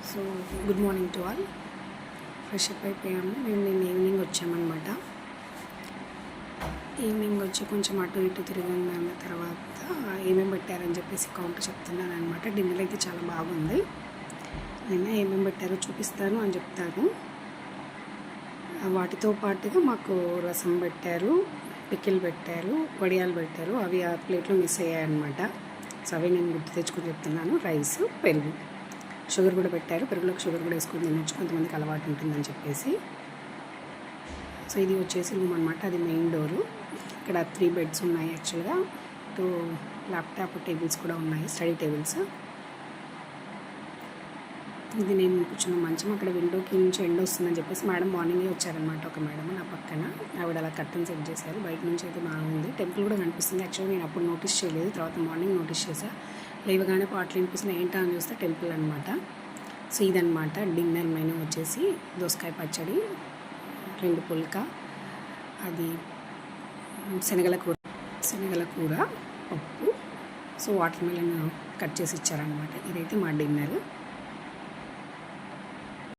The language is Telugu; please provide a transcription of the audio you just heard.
So good morning to all. Fresh up అయిపోయాము. మేము నిన్న ఈవినింగ్ వచ్చామన్నమాట. ఈవినింగ్ వచ్చి కొంచెం అటు ఇటు తిరిగిన తర్వాత ఏమేమి పెట్టారని చెప్పేసి కౌంటర్ చెప్తున్నాను అనమాట. డిన్నర్ అయితే చాలా బాగుంది. నిన్న ఏమేమి పెట్టారో చూపిస్తాను అని చెప్తాను. వాటితో పాటుగా మాకు రసం పెట్టారు, పికిల్ పెట్టారు, వడియాలు పెట్టారు. అవి ఆ ప్లేట్లో మిస్ అయ్యాయన్నమాట. సో అవి నేను గుర్తు తెచ్చుకొని చెప్తున్నాను. రైస్, పెరుగు, షుగర్ కూడా పెట్టారు. పెరుగులోకి షుగర్ కూడా వేసుకొని తినొచ్చు, కొంతమందికి అలవాటు ఉంటుందని చెప్పేసి. సో ఇది వచ్చేసి రూమ్ అనమాట. అది మెయిన్ డోరు. ఇక్కడ 3 బెడ్స్ ఉన్నాయి. యాక్చువల్గా 2 ల్యాప్టాప్ టేబుల్స్ కూడా ఉన్నాయి, స్టడీ టేబుల్స్. ఇది నేను కూర్చున్న మంచం. అక్కడ విండోకి నుంచి ఎండ వస్తుందని చెప్పేసి మేడం మార్నింగే వచ్చారనమాట. ఒక మేడం నా పక్కన ఆవిడ అలా కర్టన్ సెట్ చేశారు. బయట నుంచి అయితే బాగుంది. టెంపుల్ కూడా కనిపిస్తుంది. యాక్చువల్గా నేను అప్పుడు నోటీస్ చేయలేదు, తర్వాత మార్నింగ్ నోటీస్ చేశా. లేవగానే పాటలు వినిపిస్తుంది, ఏంటో అని చూస్తే టెంపుల్ అనమాట. సో ఇదనమాట డిన్నర్ మెనూ వచ్చేసి దోసకాయ పచ్చడి, 2 పుల్కా, అది శనగల కూర, పప్పు, సో వాటర్ మెలన్ కట్ చేసి ఇచ్చారనమాట. ఇదైతే మా డిన్నర్.